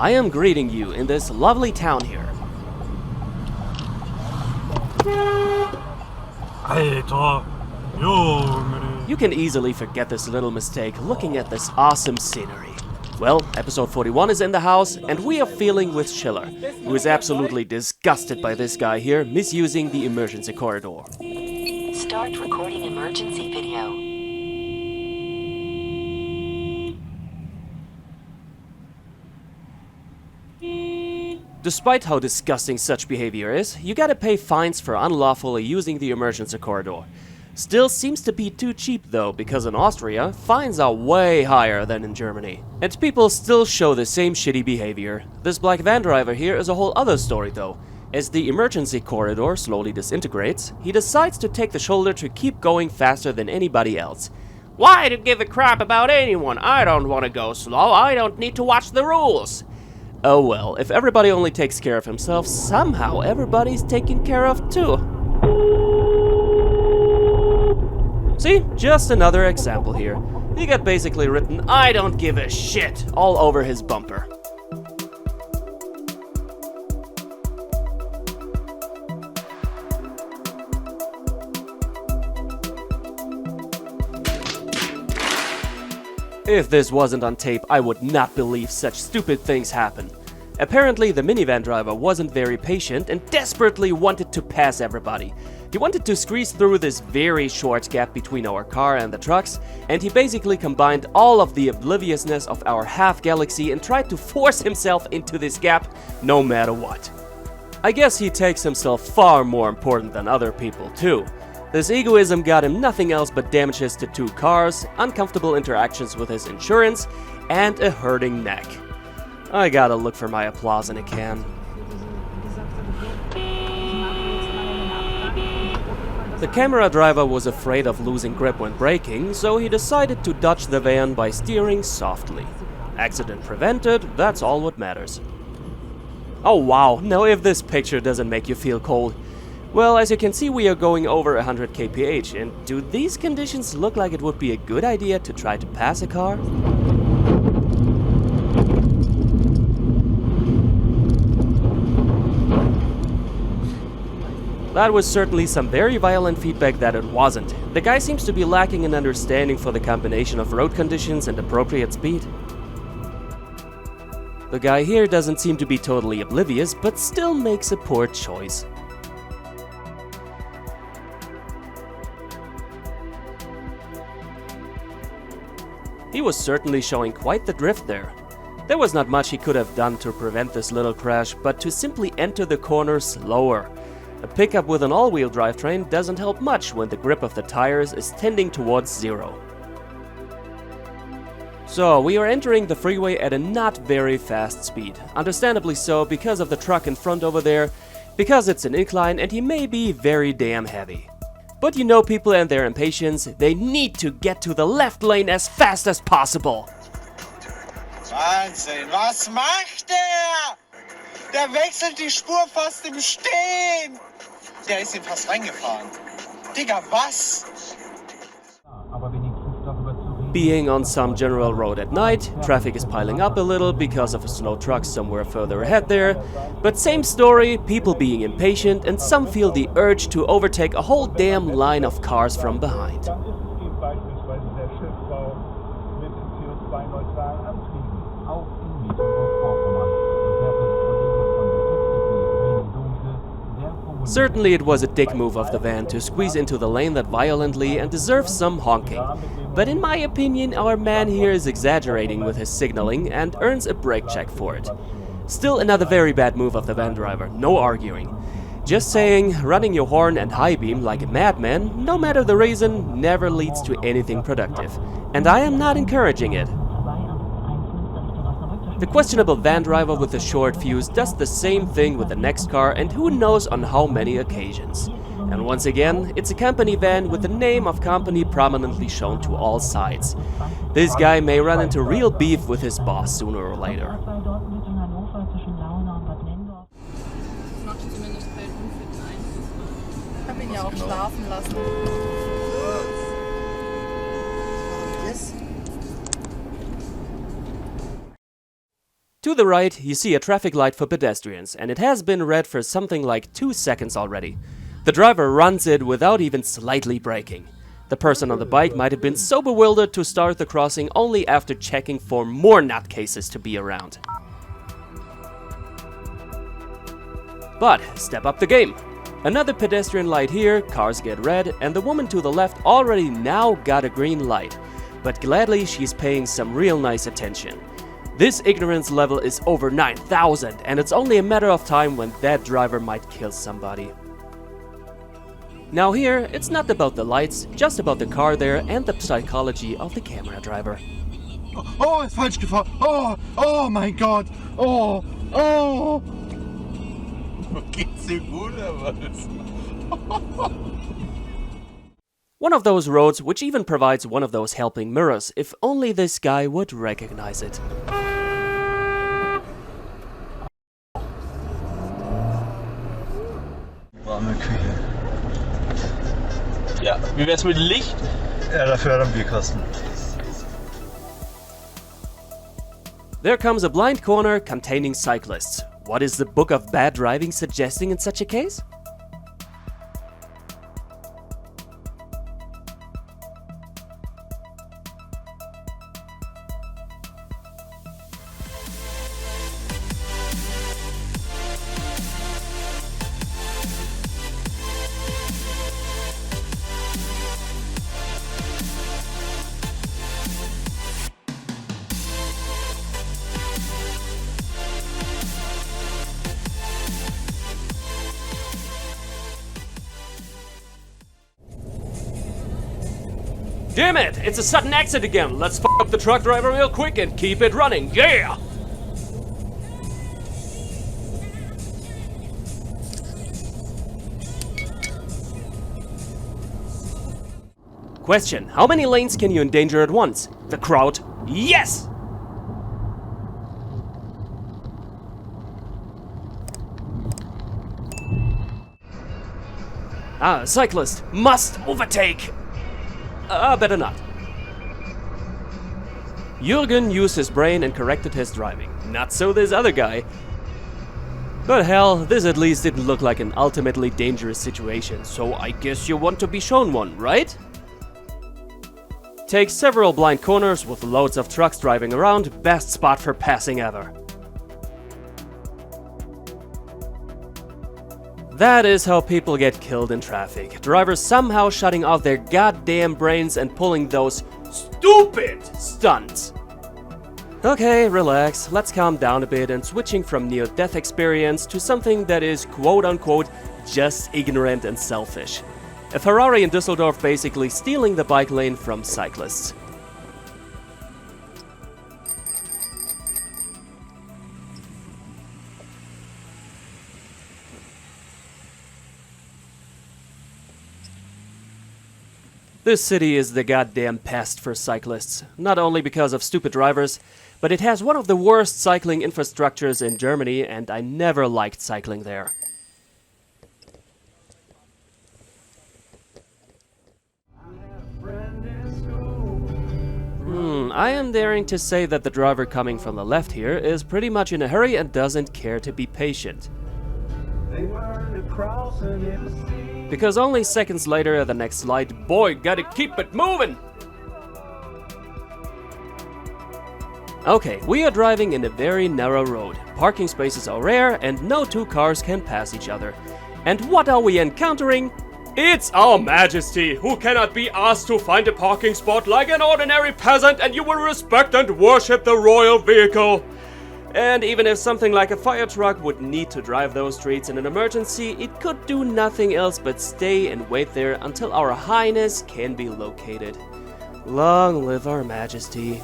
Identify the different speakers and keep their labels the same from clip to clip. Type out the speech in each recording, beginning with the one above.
Speaker 1: I am greeting you in this lovely town here.
Speaker 2: Alter, Junge.
Speaker 1: You can easily forget this little mistake looking at this awesome scenery. Well, episode 41 is in the house, and we are feeling with Schiller, who is absolutely disgusted by this guy here misusing the emergency corridor.
Speaker 3: Start recording emergency video.
Speaker 1: Despite how disgusting such behavior is, you gotta pay fines for unlawfully using the emergency corridor. Still seems to be too cheap though, because in Austria, fines are way higher than in Germany. And people still show the same shitty behavior. This black van driver here is a whole other story though. As the emergency corridor slowly disintegrates, he decides to take the shoulder to keep going faster than anybody else. Why to give a crap about anyone? I don't want to go slow, I don't need to watch the rules. Oh well, if everybody only takes care of himself, somehow everybody's taken care of too. See, just another example here. He got basically written, "I don't give a shit," all over his bumper. If this wasn't on tape, I would not believe such stupid things happen. Apparently, the minivan driver wasn't very patient and desperately wanted to pass everybody. He wanted to squeeze through this very short gap between our car and the trucks, and he basically combined all of the obliviousness of our half-galaxy and tried to force himself into this gap no matter what. I guess he takes himself far more important than other people too. This egoism got him nothing else but damages to 2 cars, uncomfortable interactions with his insurance, and a hurting neck. I gotta look for my applause in a can. The camera driver was afraid of losing grip when braking, so he decided to dodge the van by steering softly. Accident prevented, that's all what matters. Oh wow, now if this picture doesn't make you feel cold. Well, as you can see, we are going over 100 kph, and do these conditions look like it would be a good idea to try to pass a car? That was certainly some very violent feedback that it wasn't. The guy seems to be lacking an understanding for the combination of road conditions and appropriate speed. The guy here doesn't seem to be totally oblivious, but still makes a poor choice. He was certainly showing quite the drift there. There was not much he could have done to prevent this little crash, but to simply enter the corner slower. A pickup with an all-wheel drivetrain doesn't help much when the grip of the tires is tending towards 0. So, we are entering the freeway at a not very fast speed. Understandably so, because of the truck in front over there, because it's an incline and he may be very damn heavy. But you know people and their impatience, they need to get to the left lane as fast as possible.
Speaker 4: Wahnsinn, was macht der? Der wechselt die Spur fast im Stehen. Der ist ihm fast reingefahren. Digga, was?
Speaker 1: Being on some general road at night, traffic is piling up a little because of a slow truck somewhere further ahead there. But same story, people being impatient, and some feel the urge to overtake a whole damn line of cars from behind. Certainly it was a dick move of the van to squeeze into the lane that violently and deserves some honking. But in my opinion, our man here is exaggerating with his signaling and earns a brake check for it. Still another very bad move of the van driver, no arguing. Just saying, running your horn and high beam like a madman, no matter the reason, never leads to anything productive. And I am not encouraging it. The questionable van driver with the short fuse does the same thing with the next car, and who knows on how many occasions. And once again, it's a company van with the name of company prominently shown to all sides. This guy may run into real beef with his boss sooner or later. To the right, you see a traffic light for pedestrians, and it has been red for something like 2 seconds already. The driver runs it without even slightly braking. The person on the bike might have been so bewildered to start the crossing only after checking for more nutcases to be around. But step up the game. Another pedestrian light here, cars get red, and the woman to the left already now got a green light. But gladly she's paying some real nice attention. This ignorance level is over 9,000, and it's only a matter of time when that driver might kill somebody. Now here, it's not about the lights, just about the car there and the psychology of the camera driver.
Speaker 5: Oh, ist falsch gefahren. Oh mein Gott. Oh. Geht's dir gut oder was?
Speaker 1: One of those roads which even provides one of those helping mirrors, if only this guy would recognize it.
Speaker 5: Warme Küche.
Speaker 6: Ja, wie wär's mit Licht?
Speaker 5: Ja, dafür hat er einen Bierkasten.
Speaker 1: There comes a blind corner containing cyclists. What is the Book of Bad Driving suggesting in such a case? Damn it! It's a sudden exit again! Let's f up the truck driver real quick and keep it running, yeah! Question: how many lanes can you endanger at once? The crowd? Yes! Cyclist must overtake! Better not. Jürgen used his brain and corrected his driving. Not so this other guy. But hell, this at least didn't look like an ultimately dangerous situation, so I guess you want to be shown one, right? Take several blind corners with loads of trucks driving around, best spot for passing ever. That is how people get killed in traffic. Drivers somehow shutting off their goddamn brains and pulling those stupid stunts. Okay, relax, let's calm down a bit and switching from near-death experience to something that is quote-unquote just ignorant and selfish. A Ferrari in Düsseldorf basically stealing the bike lane from cyclists. This city is the goddamn pest for cyclists, not only because of stupid drivers, but it has one of the worst cycling infrastructures in Germany, and I never liked cycling there. I am daring to say that the driver coming from the left here is pretty much in a hurry and doesn't care to be patient. Because only seconds later at the next light, boy, gotta keep it moving! Okay, we are driving in a very narrow road. Parking spaces are rare and no two cars can pass each other. And what are we encountering? It's Our Majesty, who cannot be asked to find a parking spot like an ordinary peasant, and you will respect and worship the royal vehicle. And even if something like a fire truck would need to drive those streets in an emergency, it could do nothing else but stay and wait there until Our Highness can be located. Long live Our Majesty.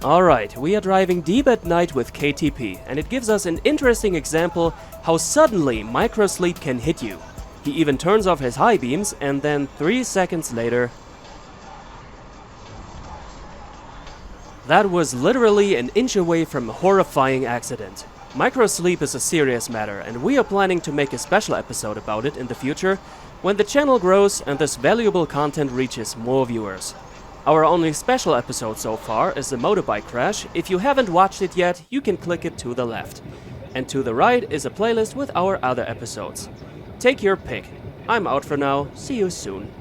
Speaker 1: Alright, we are driving deep at night with KTP, and it gives us an interesting example how suddenly Microsleep can hit you. He even turns off his high beams, and then 3 seconds later... That was literally an inch away from a horrifying accident. Microsleep is a serious matter, and we are planning to make a special episode about it in the future, when the channel grows and this valuable content reaches more viewers. Our only special episode so far is the motorbike crash. If you haven't watched it yet, you can click it to the left. And to the right is a playlist with our other episodes. Take your pick. I'm out for now. See you soon.